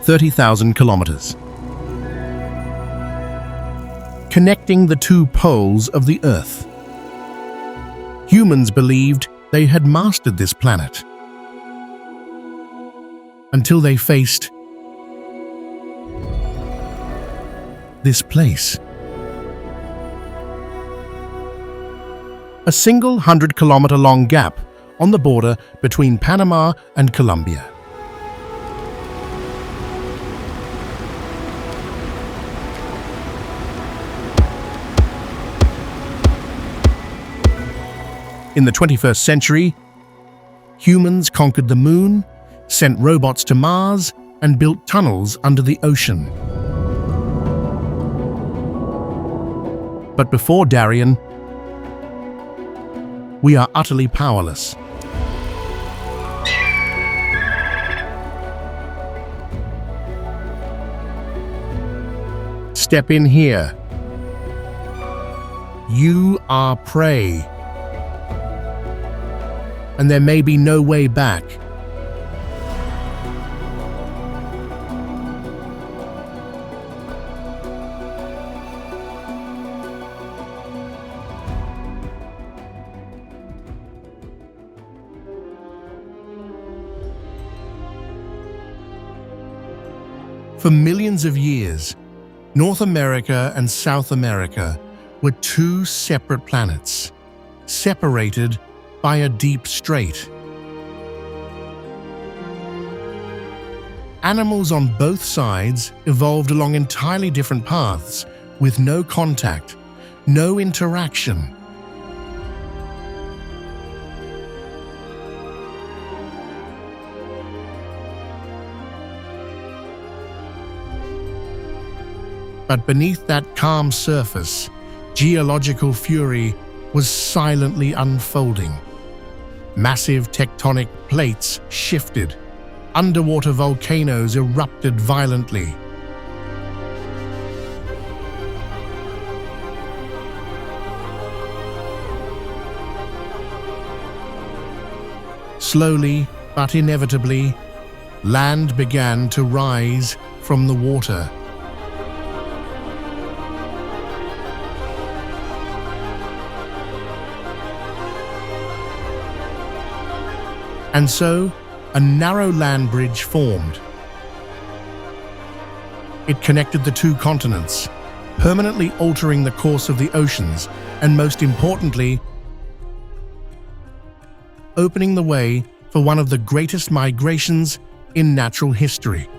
30,000 kilometers. Connecting the two poles of the Earth. Humans believed they had mastered this planet until they faced this place. A single 100-kilometer-long gap on the border between Panama and Colombia. In the 21st century, humans conquered the moon, sent robots to Mars, and built tunnels under the ocean. But before Darien, we are utterly powerless. Step in here. You are prey. And there may be no way back. For millions of years, North America and South America were two separate planets, separated by a deep strait. Animals on both sides evolved along entirely different paths, with no contact, no interaction. But beneath that calm surface, geological fury was silently unfolding. Massive tectonic plates shifted. Underwater volcanoes erupted violently. Slowly, but inevitably, land began to rise from the water. And so, a narrow land bridge formed. It connected the two continents, permanently altering the course of the oceans, and most importantly, opening the way for one of the greatest migrations in natural history.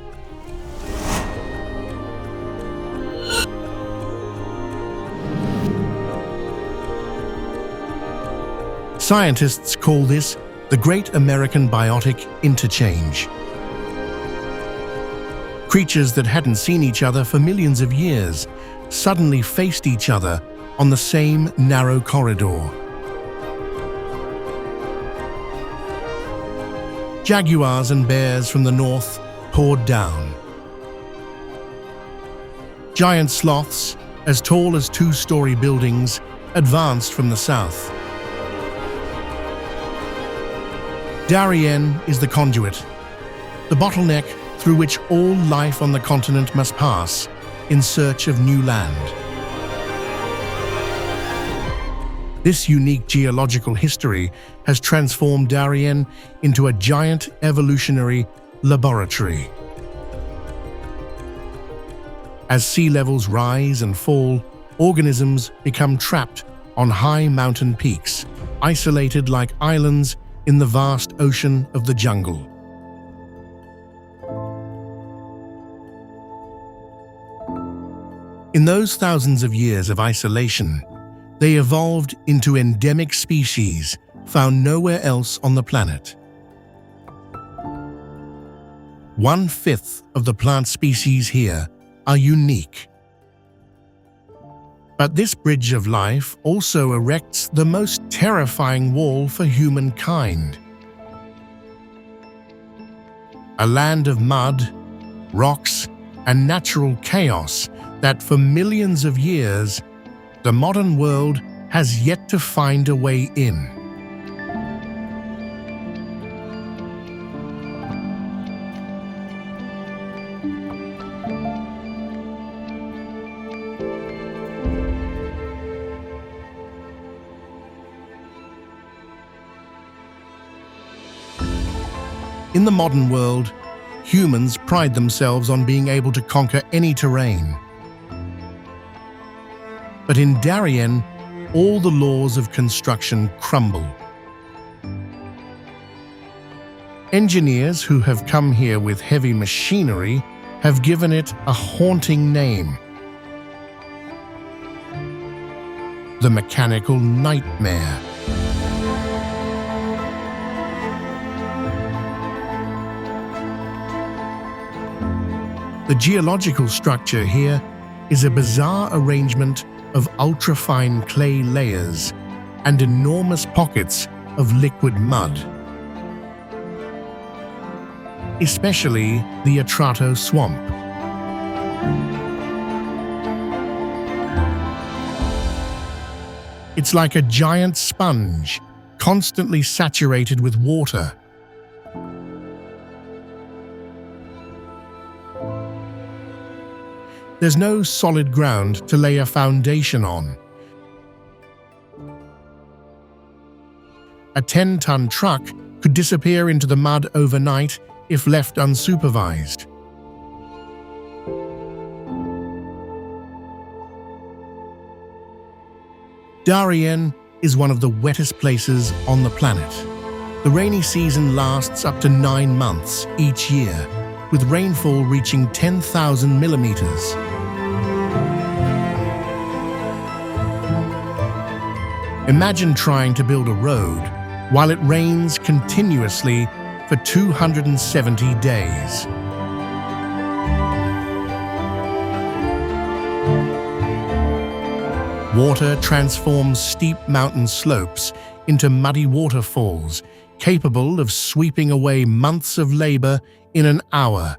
Scientists call this the Great American Biotic Interchange. Creatures that hadn't seen each other for millions of years suddenly faced each other on the same narrow corridor. Jaguars and bears from the north poured down. Giant sloths, as tall as two-story buildings, advanced from the south. Darien is the conduit, the bottleneck through which all life on the continent must pass in search of new land. This unique geological history has transformed Darien into a giant evolutionary laboratory. As sea levels rise and fall, organisms become trapped on high mountain peaks, isolated like islands in the vast ocean of the jungle. In those thousands of years of isolation, they evolved into endemic species found nowhere else on the planet. 1/5 of the plant species here are unique. But this bridge of life also erects the most terrifying wall for humankind. A land of mud, rocks, and natural chaos that for millions of years, the modern world has yet to find a way in. In the modern world, humans pride themselves on being able to conquer any terrain. But in Darien, all the laws of construction crumble. Engineers who have come here with heavy machinery have given it a haunting name: the mechanical nightmare. The geological structure here is a bizarre arrangement of ultrafine clay layers and enormous pockets of liquid mud. Especially the Atrato swamp. It's like a giant sponge, constantly saturated with water. There's no solid ground to lay a foundation on. A 10-ton truck could disappear into the mud overnight if left unsupervised. Darien is one of the wettest places on the planet. The rainy season lasts up to 9 months each year, with rainfall reaching 10,000 millimeters. Imagine trying to build a road while it rains continuously for 270 days. Water transforms steep mountain slopes into muddy waterfalls, capable of sweeping away months of labor in an hour.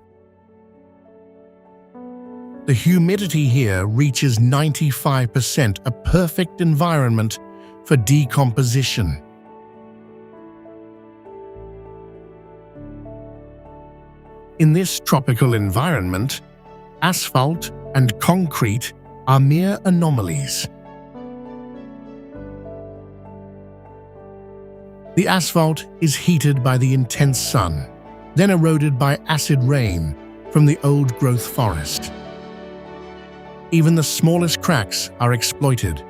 The humidity here reaches 95%, a perfect environment for decomposition. In this tropical environment, asphalt and concrete are mere anomalies. The asphalt is heated by the intense sun, then eroded by acid rain from the old-growth forest. Even the smallest cracks are exploited.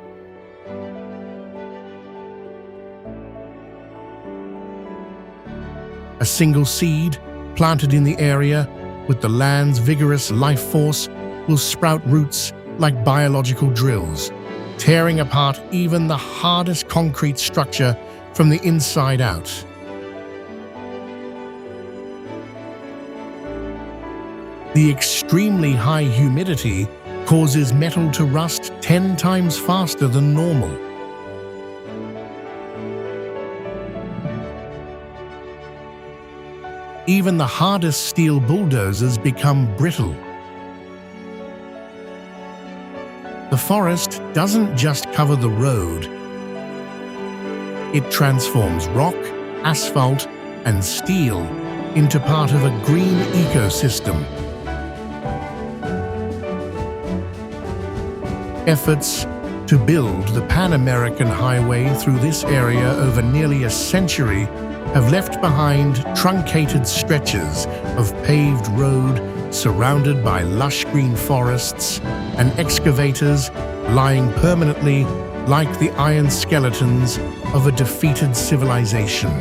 A single seed planted in the area with the land's vigorous life force will sprout roots like biological drills, tearing apart even the hardest concrete structure from the inside out. The extremely high humidity causes metal to rust 10 times faster than normal. Even the hardest steel bulldozers become brittle. The forest doesn't just cover the road. It transforms rock, asphalt, and steel into part of a green ecosystem. Efforts to build the Pan-American Highway through this area over nearly a century have left behind truncated stretches of paved road surrounded by lush green forests and excavators lying permanently like the iron skeletons of a defeated civilization.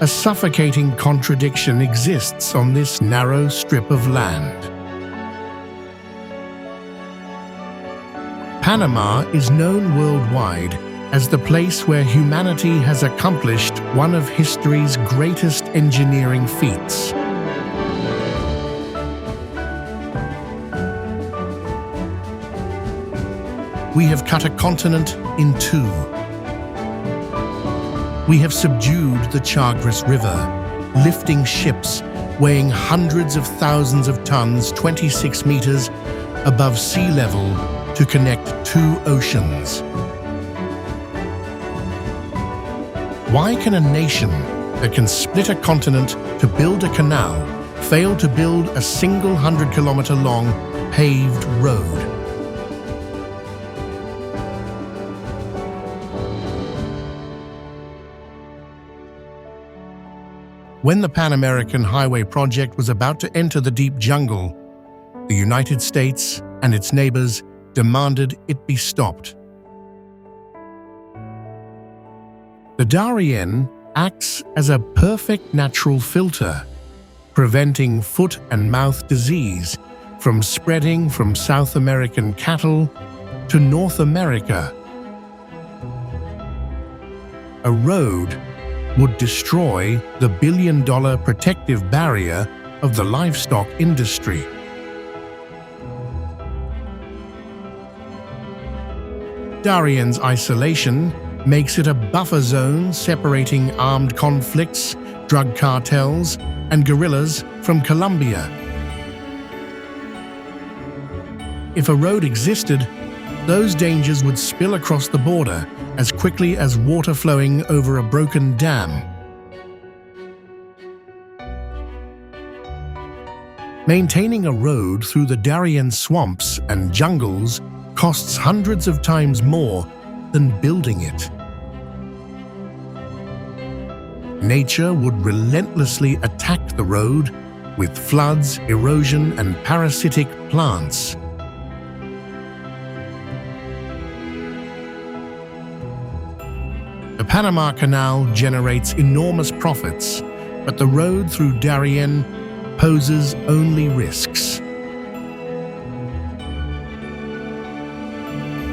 A suffocating contradiction exists on this narrow strip of land. Panama is known worldwide as the place where humanity has accomplished one of history's greatest engineering feats. We have cut a continent in two. We have subdued the Chagres River, lifting ships weighing hundreds of thousands of tons, 26 meters, above sea level to connect two oceans. Why can a nation that can split a continent to build a canal fail to build a single 100-kilometer-long paved road? When the Pan American Highway project was about to enter the deep jungle, the United States and its neighbors demanded it be stopped. The Darien acts as a perfect natural filter, preventing foot and mouth disease from spreading from South American cattle to North America. A road would destroy the billion-dollar protective barrier of the livestock industry. Darien's isolation makes it a buffer zone separating armed conflicts, drug cartels, and guerrillas from Colombia. If a road existed, those dangers would spill across the border as quickly as water flowing over a broken dam. Maintaining a road through the Darien swamps and jungles costs hundreds of times more than building it. Nature would relentlessly attack the road with floods, erosion, and parasitic plants. The Panama Canal generates enormous profits, but the road through Darien poses only risks.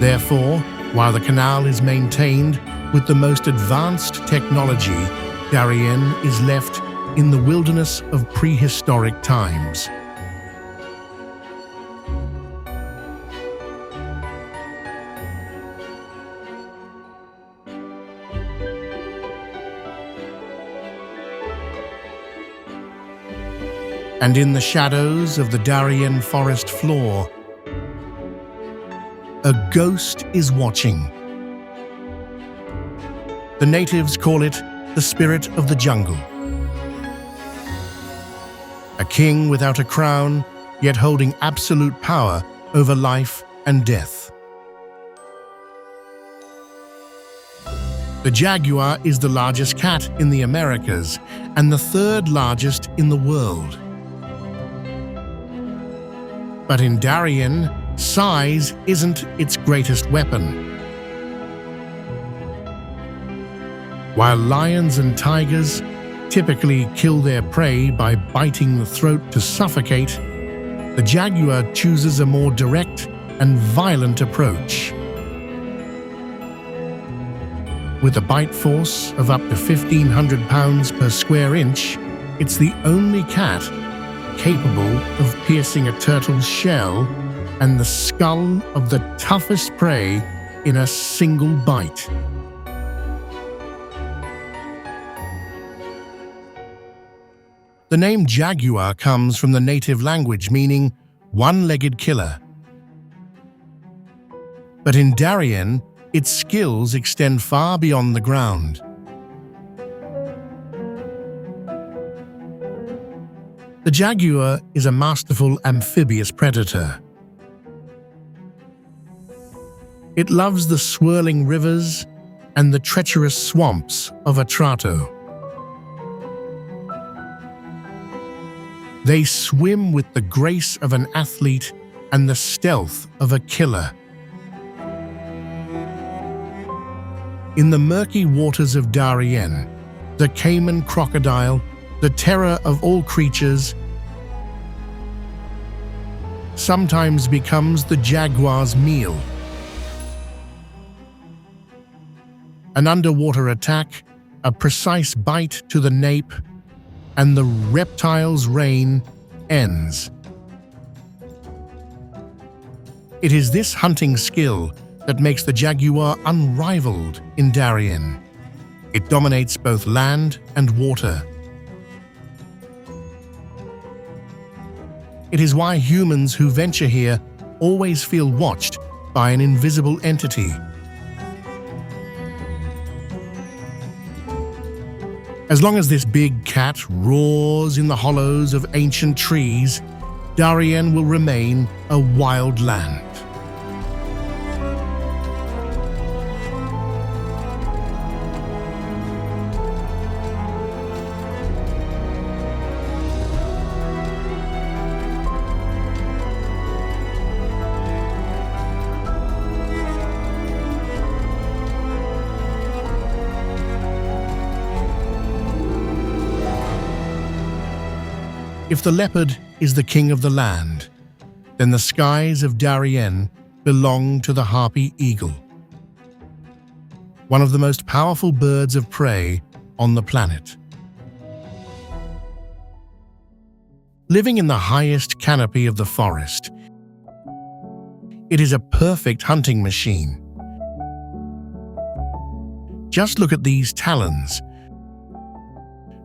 Therefore, while the canal is maintained with the most advanced technology, Darien is left in the wilderness of prehistoric times. And in the shadows of the Darien forest floor, a ghost is watching. The natives call it the spirit of the jungle. A king without a crown, yet holding absolute power over life and death. The jaguar is the largest cat in the Americas and the third largest in the world. But in Darien, size isn't its greatest weapon. While lions and tigers typically kill their prey by biting the throat to suffocate, the jaguar chooses a more direct and violent approach. With a bite force of up to 1,500 pounds per square inch, it's the only cat capable of piercing a turtle's shell and the skull of the toughest prey in a single bite. The name jaguar comes from the native language meaning one-legged killer. But in Darien, its skills extend far beyond the ground. The jaguar is a masterful amphibious predator. It loves the swirling rivers and the treacherous swamps of Atrato. They swim with the grace of an athlete and the stealth of a killer. In the murky waters of Darien, the Cayman crocodile, the terror of all creatures, sometimes becomes the jaguar's meal. An underwater attack, a precise bite to the nape, and the reptile's reign ends. It is this hunting skill that makes the jaguar unrivaled in Darien. It dominates both land and water. It is why humans who venture here always feel watched by an invisible entity. As long as this big cat roars in the hollows of ancient trees, Darien will remain a wild land. If the leopard is the king of the land, then the skies of Darien belong to the harpy eagle, one of the most powerful birds of prey on the planet. Living in the highest canopy of the forest, it is a perfect hunting machine. Just look at these talons,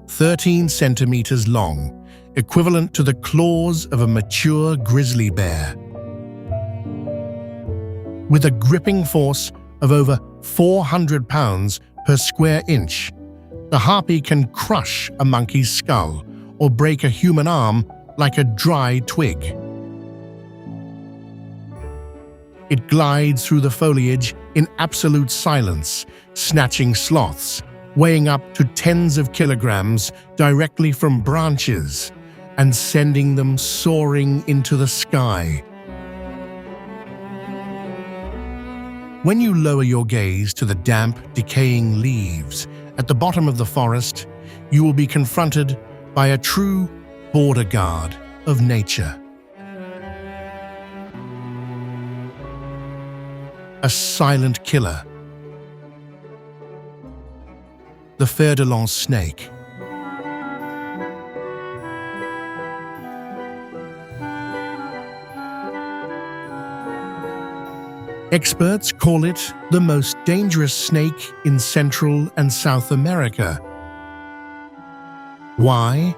13 centimeters long, equivalent to the claws of a mature grizzly bear. With a gripping force of over 400 pounds per square inch, the harpy can crush a monkey's skull or break a human arm like a dry twig. It glides through the foliage in absolute silence, snatching sloths, weighing up to tens of kilograms directly from branches, and sending them soaring into the sky. When you lower your gaze to the damp, decaying leaves at the bottom of the forest, you will be confronted by a true border guard of nature. A silent killer. The fer-de-lance snake. Experts call it the most dangerous snake in Central and South America. Why?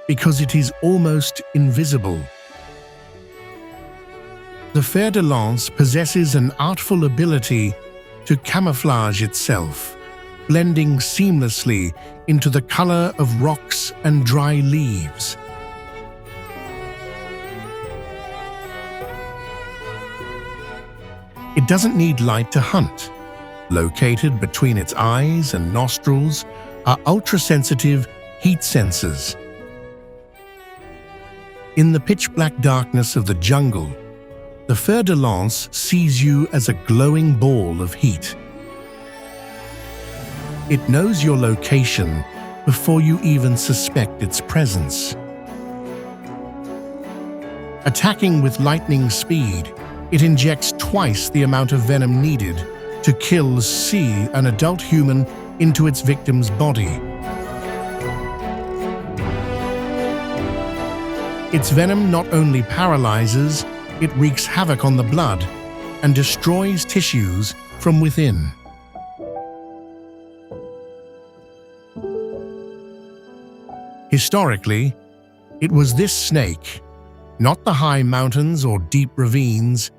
Because it is almost invisible. The fer-de-lance possesses an artful ability to camouflage itself, blending seamlessly into the color of rocks and dry leaves. It doesn't need light to hunt. Located between its eyes and nostrils are ultra-sensitive heat sensors. In the pitch-black darkness of the jungle, the fer-de-lance sees you as a glowing ball of heat. It knows your location before you even suspect its presence. Attacking with lightning speed, it injects twice the amount of venom needed to kill an adult human into its victim's body. Its venom not only paralyzes, it wreaks havoc on the blood and destroys tissues from within. Historically, it was this snake, not the high mountains or deep ravines,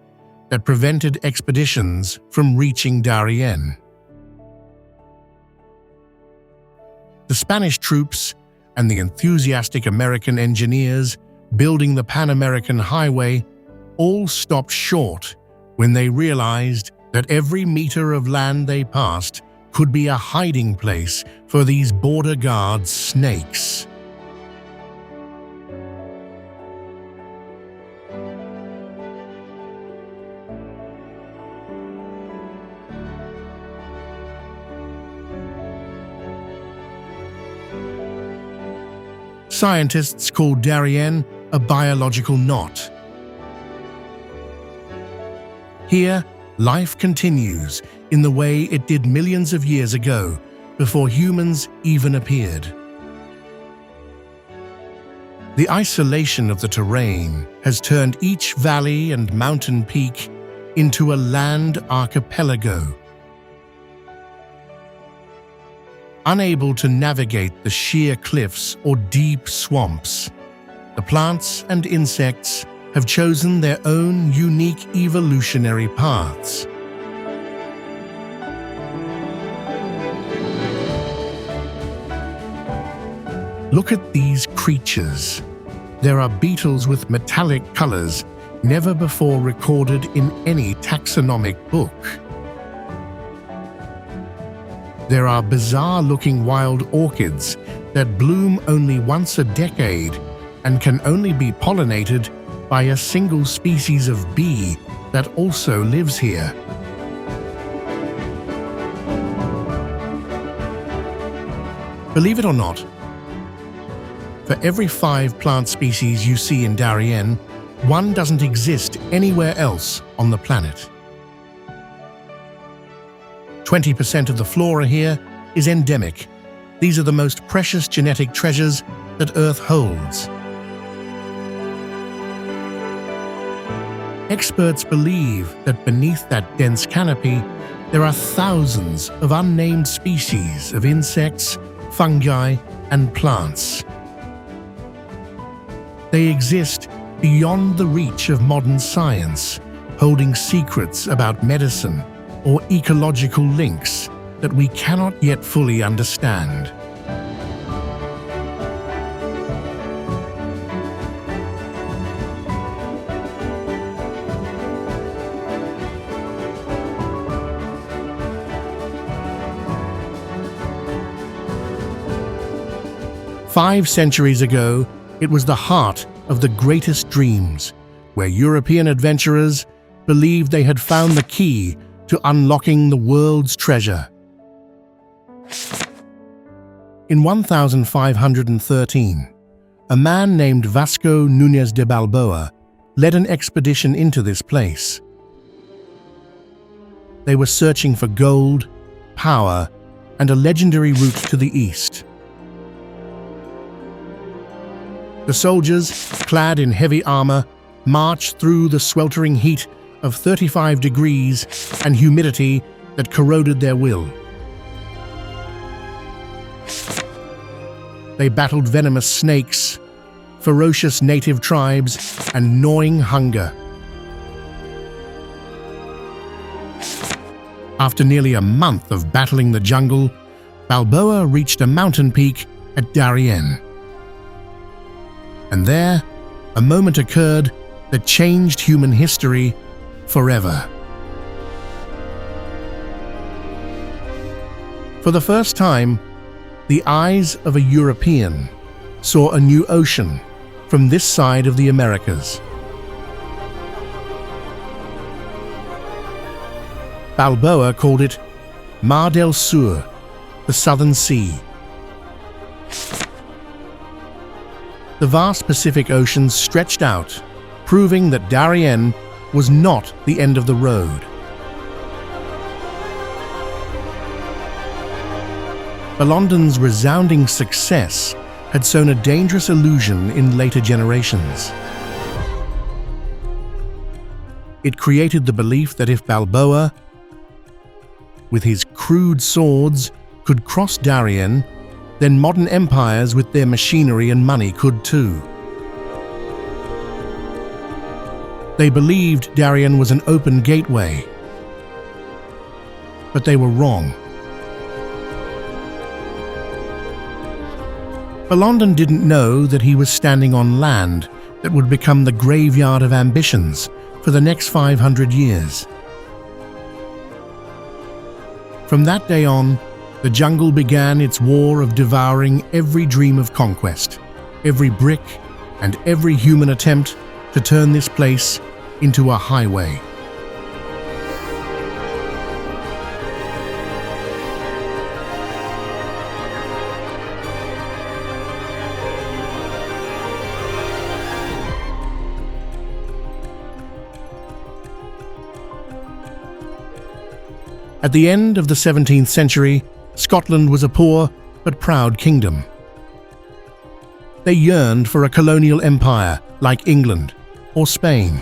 that prevented expeditions from reaching Darien. The Spanish troops and the enthusiastic American engineers building the Pan-American Highway all stopped short when they realized that every meter of land they passed could be a hiding place for these border guard snakes. Scientists call Darien a biological knot. Here, life continues in the way it did millions of years ago, before humans even appeared. The isolation of the terrain has turned each valley and mountain peak into a land archipelago. Unable to navigate the sheer cliffs or deep swamps, the plants and insects have chosen their own unique evolutionary paths. Look at these creatures. There are beetles with metallic colors never before recorded in any taxonomic book. There are bizarre-looking wild orchids that bloom only once a decade and can only be pollinated by a single species of bee that also lives here. Believe it or not, for every 5 plant species you see in Darien, one doesn't exist anywhere else on the planet. 20% of the flora here is endemic. These are the most precious genetic treasures that Earth holds. Experts believe that beneath that dense canopy, there are thousands of unnamed species of insects, fungi, and plants. They exist beyond the reach of modern science, holding secrets about medicine or ecological links that we cannot yet fully understand. Five centuries ago, it was the heart of the greatest dreams, where European adventurers believed they had found the key to unlocking the world's treasure. In 1513, a man named Vasco Núñez de Balboa led an expedition into this place. They were searching for gold, power, and a legendary route to the east. The soldiers, clad in heavy armor, marched through the sweltering heat of 35 degrees and humidity that corroded their will. They battled venomous snakes, ferocious native tribes, and gnawing hunger. After nearly a month of battling the jungle, Balboa reached a mountain peak at Darien. And there, a moment occurred that changed human history forever. For the first time, the eyes of a European saw a new ocean from this side of the Americas. Balboa called it Mar del Sur, the Southern Sea. The vast Pacific Ocean stretched out, proving that Darien was not the end of the road. Balonden's resounding success had sown a dangerous illusion in later generations. It created the belief that if Balboa, with his crude swords, could cross Darien, then modern empires with their machinery and money could too. They believed Darien was an open gateway, but they were wrong. Balonden didn't know that he was standing on land that would become the graveyard of ambitions for the next 500 years. From that day on, the jungle began its war of devouring every dream of conquest, every brick, and every human attempt to turn this place into a highway. At the end of the 17th century, Scotland was a poor but proud kingdom. They yearned for a colonial empire like England or Spain.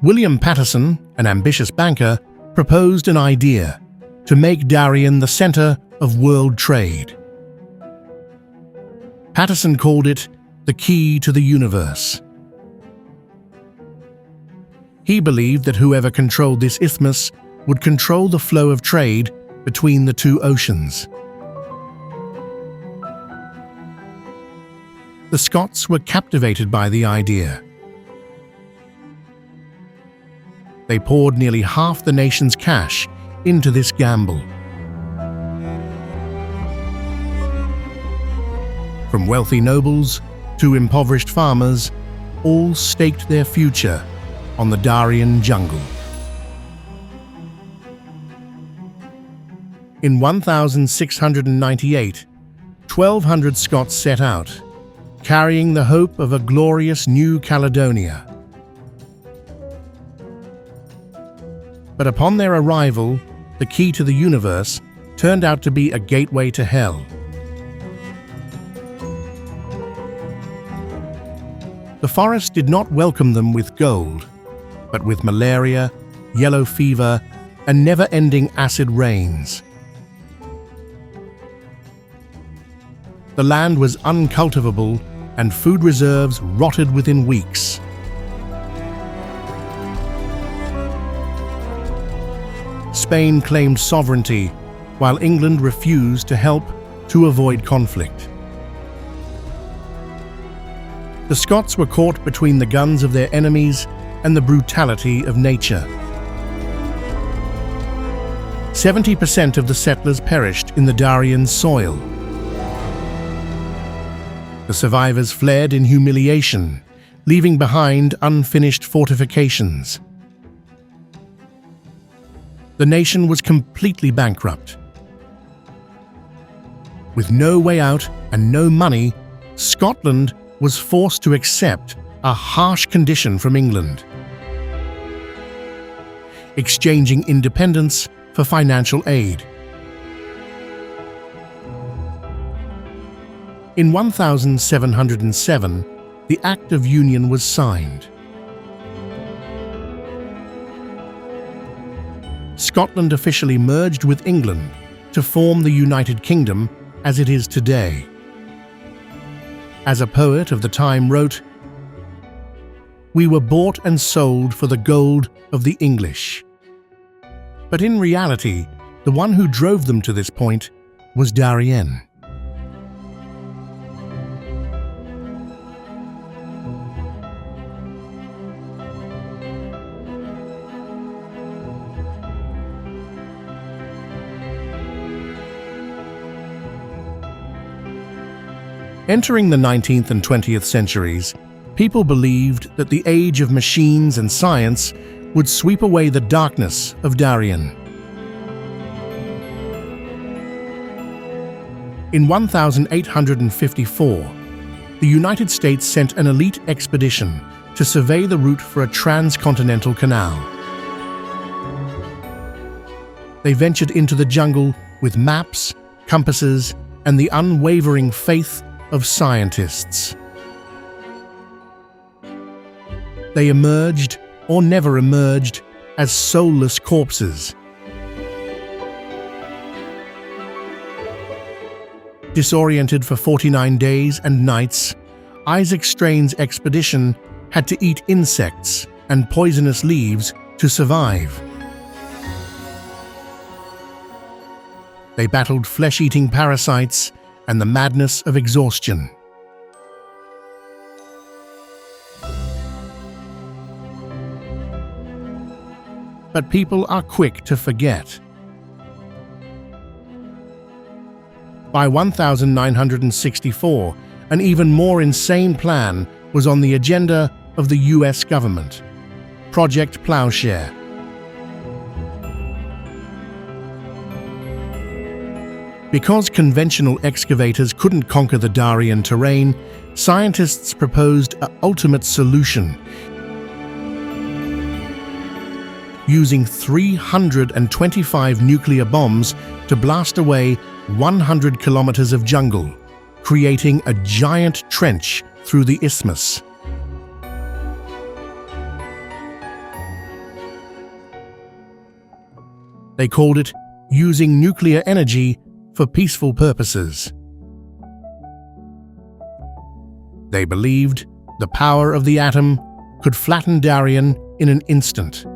William Paterson, an ambitious banker, proposed an idea to make Darien the center of world trade. Patterson called it the key to the universe. He believed that whoever controlled this isthmus would control the flow of trade between the two oceans. The Scots were captivated by the idea. They poured nearly half the nation's cash into this gamble. From wealthy nobles to impoverished farmers, all staked their future on the Darien jungle. In 1698, 1,200 Scots set out, carrying the hope of a glorious New Caledonia. But upon their arrival, the key to the universe turned out to be a gateway to hell. The forest did not welcome them with gold, but with malaria, yellow fever, and never-ending acid rains. The land was uncultivable, and food reserves rotted within weeks. Spain claimed sovereignty, while England refused to help to avoid conflict. The Scots were caught between the guns of their enemies and the brutality of nature. 70% of the settlers perished in the Darien soil. The survivors fled in humiliation, leaving behind unfinished fortifications. The nation was completely bankrupt. With no way out and no money, Scotland was forced to accept a harsh condition from England, exchanging independence for financial aid. In 1707, the Act of Union was signed. Scotland officially merged with England to form the United Kingdom as it is today. As a poet of the time wrote, "We were bought and sold for the gold of the English." But in reality, the one who drove them to this point was Darien. Entering the 19th and 20th centuries, people believed that the age of machines and science would sweep away the darkness of Darien. In 1854, the United States sent an elite expedition to survey the route for a transcontinental canal. They ventured into the jungle with maps, compasses, and the unwavering faith of scientists. They emerged, or never emerged, as soulless corpses. Disoriented for 49 days and nights, Isaac Strain's expedition had to eat insects and poisonous leaves to survive. They battled flesh-eating parasites and the madness of exhaustion. But people are quick to forget. By 1964, an even more insane plan was on the agenda of the US government: Project Plowshare. Because conventional excavators couldn't conquer the Darien terrain, scientists proposed an ultimate solution: using 325 nuclear bombs to blast away 100 kilometers of jungle, creating a giant trench through the isthmus. They called it using nuclear energy for peaceful purposes. They believed the power of the atom could flatten Darien in an instant.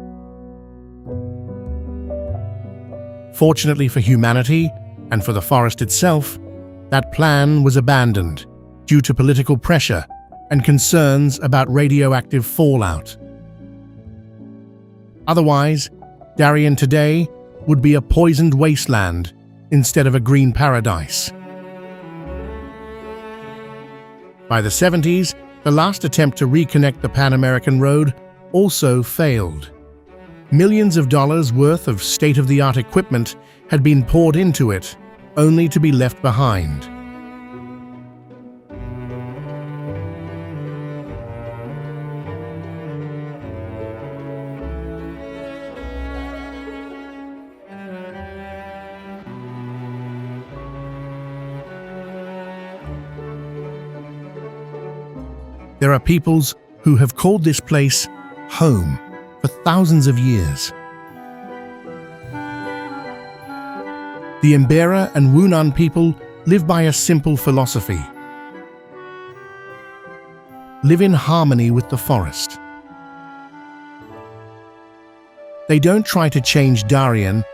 Fortunately for humanity and for the forest itself, that plan was abandoned due to political pressure and concerns about radioactive fallout. Otherwise, Darien today would be a poisoned wasteland instead of a green paradise. By the 70s, the last attempt to reconnect the Pan-American Road also failed. Millions of dollars worth of state-of-the-art equipment had been poured into it, only to be left behind. There are peoples who have called this place home for thousands of years. The Embera and Wunan people live by a simple philosophy: live in harmony with the forest. They don't try to change Darien,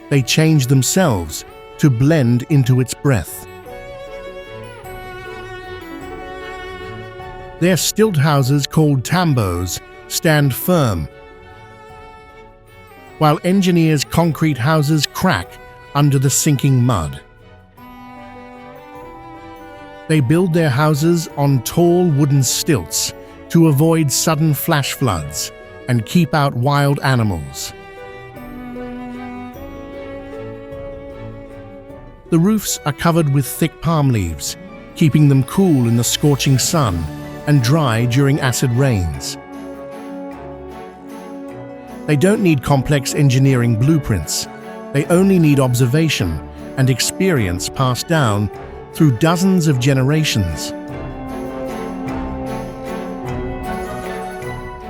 they change themselves to blend into its breath. Their stilt houses, called tambos, stand firm, while engineers' concrete houses crack under the sinking mud. They build their houses on tall wooden stilts to avoid sudden flash floods and keep out wild animals. The roofs are covered with thick palm leaves, keeping them cool in the scorching sun and dry during acid rains. They don't need complex engineering blueprints. They only need observation and experience passed down through dozens of generations.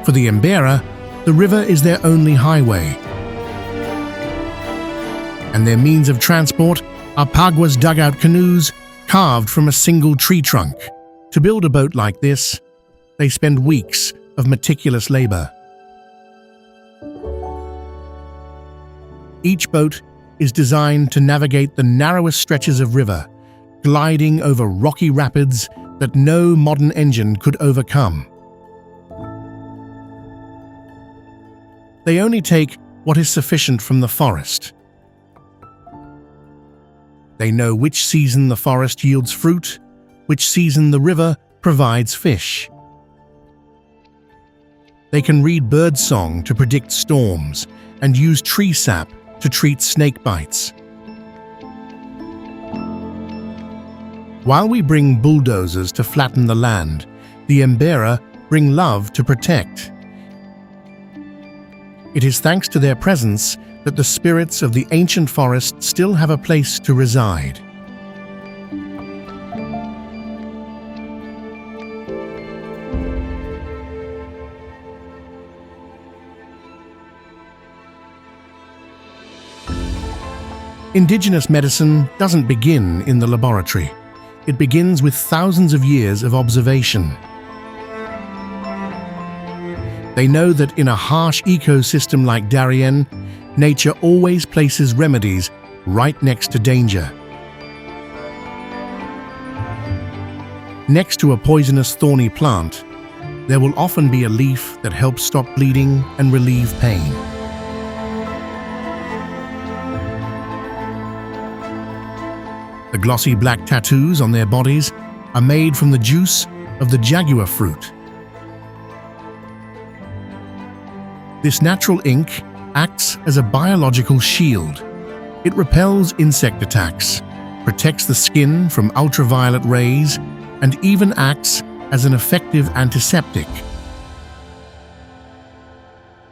For the Embera, the river is their only highway, and their means of transport are Pagua's dugout canoes carved from a single tree trunk. To build a boat like this, they spend weeks of meticulous labor. Each boat is designed to navigate the narrowest stretches of river, gliding over rocky rapids that no modern engine could overcome. They only take what is sufficient from the forest. They know which season the forest yields fruit, which season the river provides fish. They can read birdsong to predict storms and use tree sap to treat snake bites. While we bring bulldozers to flatten the land, the Embera bring love to protect. It is thanks to their presence that the spirits of the ancient forest still have a place to reside. Indigenous medicine doesn't begin in the laboratory. It begins with thousands of years of observation. They know that in a harsh ecosystem like Darien, nature always places remedies right next to danger. Next to a poisonous thorny plant, there will often be a leaf that helps stop bleeding and relieve pain. The glossy black tattoos on their bodies are made from the juice of the jaguar fruit. This natural ink acts as a biological shield. It repels insect attacks, protects the skin from ultraviolet rays, and even acts as an effective antiseptic.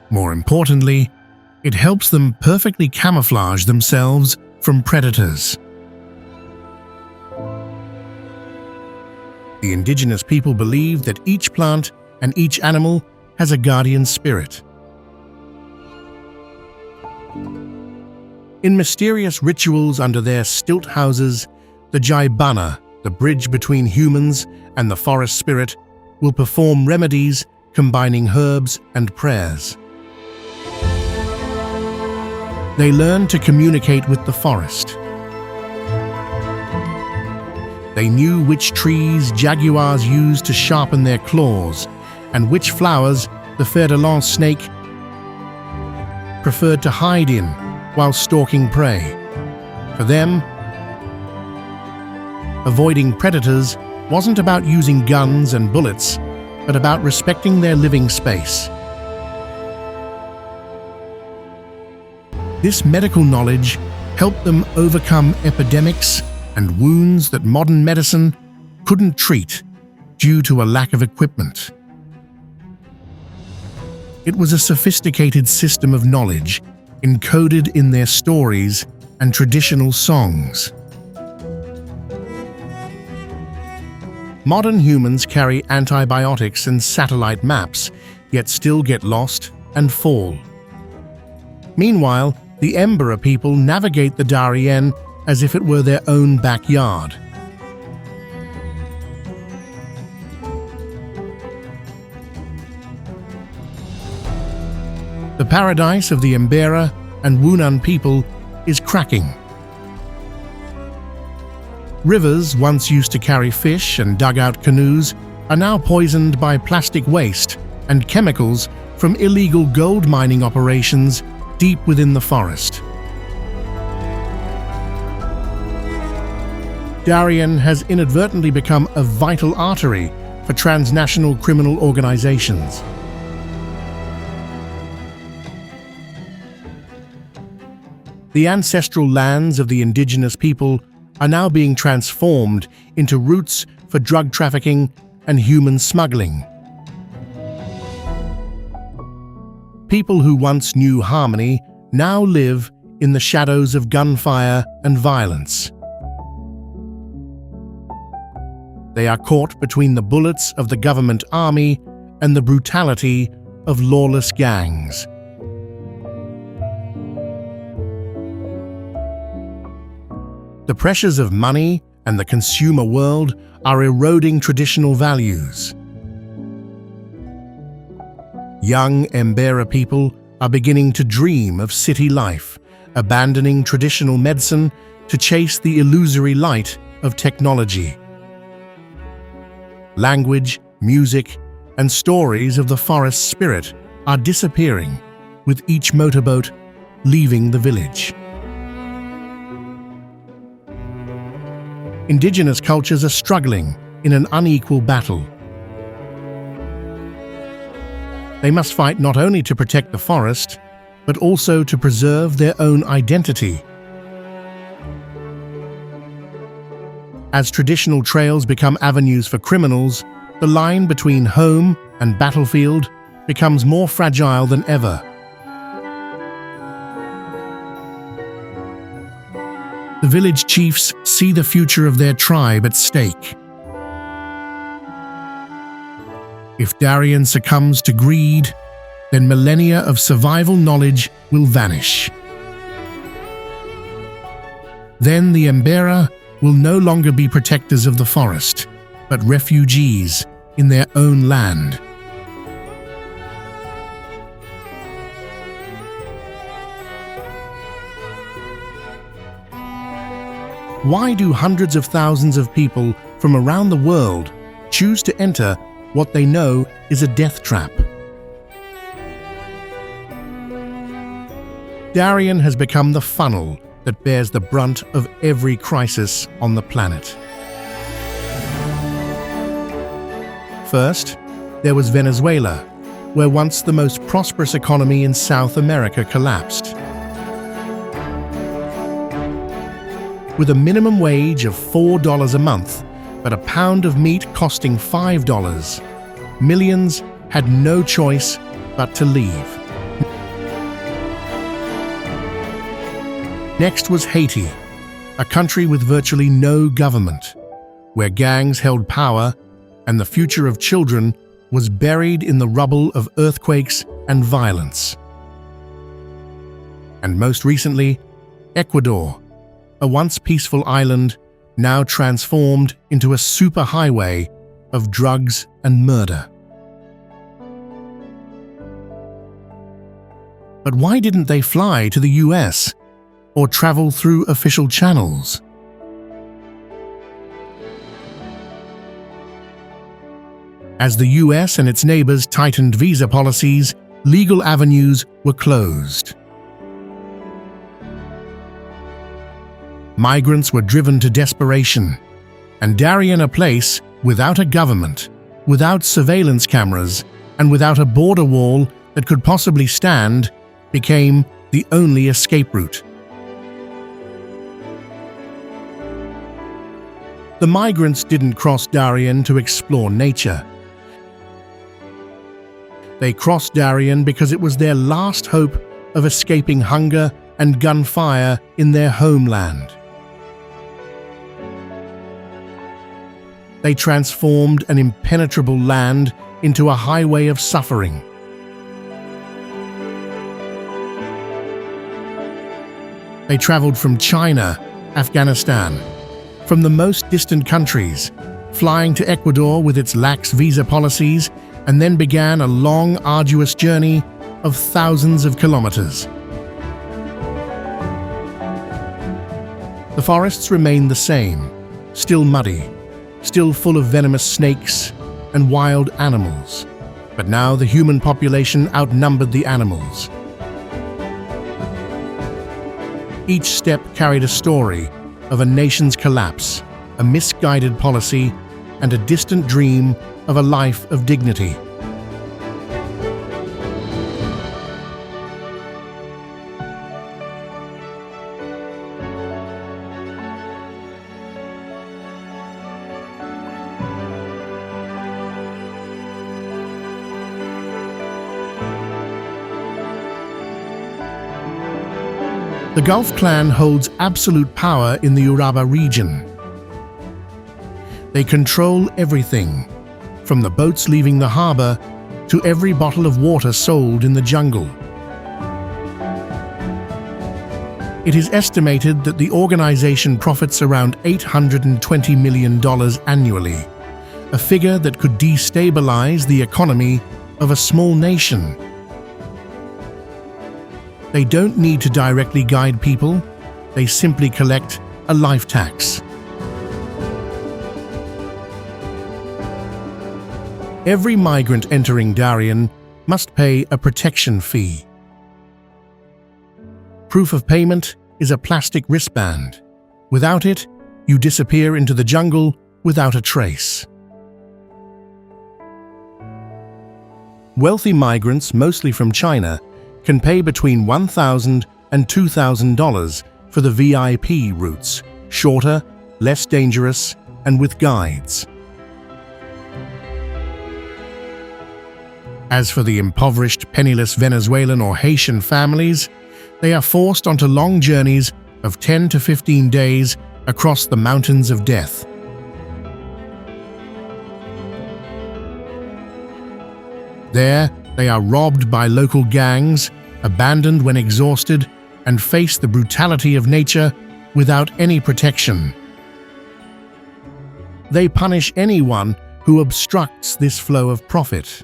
More importantly, it helps them perfectly camouflage themselves from predators. The indigenous people believe that each plant and each animal has a guardian spirit. In mysterious rituals under their stilt houses, the Jaibana, the bridge between humans and the forest spirit, will perform remedies combining herbs and prayers. They learned to communicate with the forest. They knew which trees jaguars used to sharpen their claws and which flowers the fer-de-lance snake preferred to hide in while stalking prey. For them, avoiding predators wasn't about using guns and bullets, but about respecting their living space. This medical knowledge helped them overcome epidemics and wounds that modern medicine couldn't treat due to a lack of equipment. It was a sophisticated system of knowledge encoded in their stories and traditional songs. Modern humans carry antibiotics and satellite maps, yet still get lost and fall. Meanwhile, the Embera people navigate the Darien as if it were their own backyard. The paradise of the Embera and Wunan people is cracking. Rivers once used to carry fish and dugout canoes are now poisoned by plastic waste and chemicals from illegal gold mining operations deep within the forest. Darien has inadvertently become a vital artery for transnational criminal organizations. The ancestral lands of the indigenous people are now being transformed into routes for drug trafficking and human smuggling. People who once knew harmony now live in the shadows of gunfire and violence. They are caught between the bullets of the government army and the brutality of lawless gangs. The pressures of money and the consumer world are eroding traditional values. Young Embera people are beginning to dream of city life, abandoning traditional medicine to chase the illusory light of technology. Language, music, and stories of the forest spirit are disappearing, with each motorboat leaving the village. Indigenous cultures are struggling in an unequal battle. They must fight not only to protect the forest, but also to preserve their own identity. As traditional trails become avenues for criminals, the line between home and battlefield becomes more fragile than ever. The village chiefs see the future of their tribe at stake. If Darien succumbs to greed, then millennia of survival knowledge will vanish. Then the Embera will no longer be protectors of the forest, but refugees in their own land. Why do hundreds of thousands of people from around the world choose to enter what they know is a death trap? Darien has become the funnel that bears the brunt of every crisis on the planet. First, there was Venezuela, where once the most prosperous economy in South America collapsed. With a minimum wage of $4 a month, but a pound of meat costing $5, millions had no choice but to leave. Next was Haiti, a country with virtually no government, where gangs held power and the future of children was buried in the rubble of earthquakes and violence. And most recently, Ecuador, a once peaceful island now transformed into a superhighway of drugs and murder. But why didn't they fly to the US or travel through official channels? As the US and its neighbors tightened visa policies, legal avenues were closed. Migrants were driven to desperation, and Darien, a place without a government, without surveillance cameras, and without a border wall that could possibly stand, became the only escape route. The migrants didn't cross Darien to explore nature. They crossed Darien because it was their last hope of escaping hunger and gunfire in their homeland. They transformed an impenetrable land into a highway of suffering. They traveled from China, Afghanistan, from the most distant countries, flying to Ecuador with its lax visa policies, and then began a long, arduous journey of thousands of kilometers. The forests remained the same, still muddy, still full of venomous snakes and wild animals. But now the human population outnumbered the animals. Each step carried a story of a nation's collapse, a misguided policy, and a distant dream of a life of dignity. The Gulf clan holds absolute power in the Uraba region. They control everything, from the boats leaving the harbor to every bottle of water sold in the jungle. It is estimated that the organization profits around $820 million annually, a figure that could destabilize the economy of a small nation. They don't need to directly guide people, they simply collect a life tax. Every migrant entering Darien must pay a protection fee. Proof of payment is a plastic wristband. Without it, you disappear into the jungle without a trace. Wealthy migrants, mostly from China, can pay between $1,000 and $2,000 for the VIP routes, shorter, less dangerous, and with guides. As for the impoverished, penniless Venezuelan or Haitian families, they are forced onto long journeys of 10 to 15 days across the mountains of death. There, they are robbed by local gangs, abandoned when exhausted, and face the brutality of nature without any protection. They punish anyone who obstructs this flow of profit.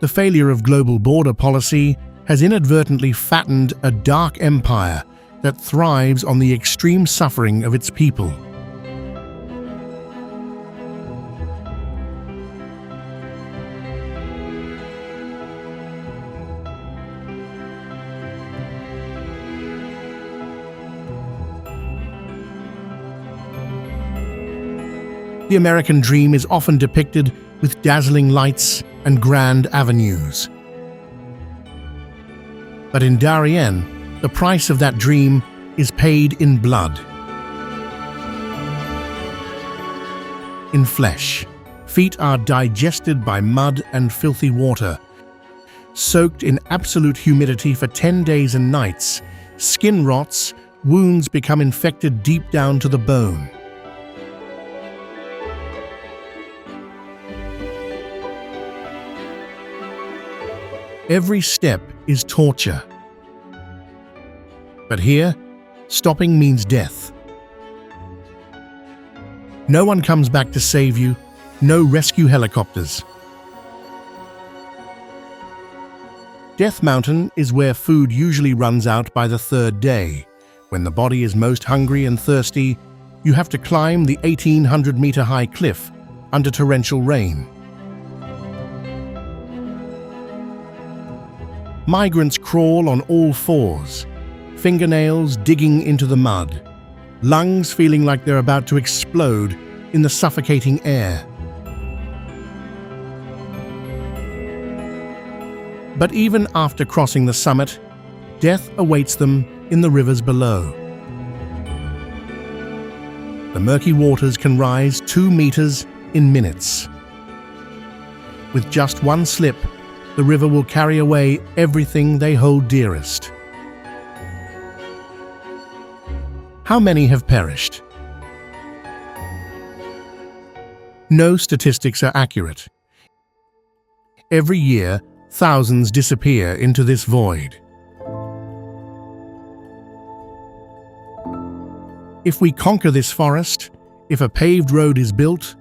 The failure of global border policy has inadvertently fattened a dark empire that thrives on the extreme suffering of its people. The American dream is often depicted with dazzling lights and grand avenues. But in Darien, the price of that dream is paid in blood. In flesh, feet are digested by mud and filthy water. Soaked in absolute humidity for 10 days and nights, skin rots, wounds become infected deep down to the bone. Every step is torture. But here, stopping means death. No one comes back to save you, no rescue helicopters. Death Mountain is where food usually runs out by the third day. When the body is most hungry and thirsty, you have to climb the 1,800-meter-high cliff under torrential rain. Migrants crawl on all fours, fingernails digging into the mud, lungs feeling like they're about to explode in the suffocating air. But even after crossing the summit, death awaits them in the rivers below. The murky waters can rise 2 meters in minutes. With just one slip, the river will carry away everything they hold dearest. How many have perished? No statistics are accurate. Every year, thousands disappear into this void. If we conquer this forest, if a paved road is built,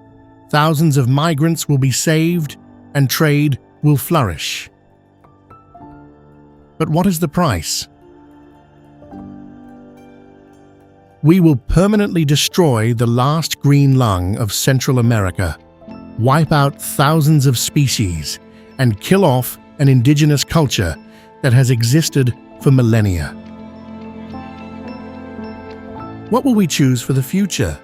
thousands of migrants will be saved and trade will flourish. But what is the price? We will permanently destroy the last green lung of Central America, wipe out thousands of species, and kill off an indigenous culture that has existed for millennia. What will we choose for the future?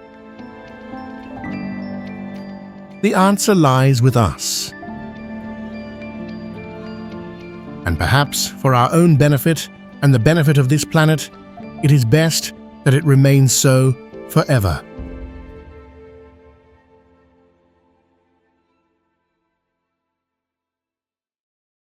The answer lies with us. And perhaps for our own benefit and the benefit of this planet, it is best that it remains so forever.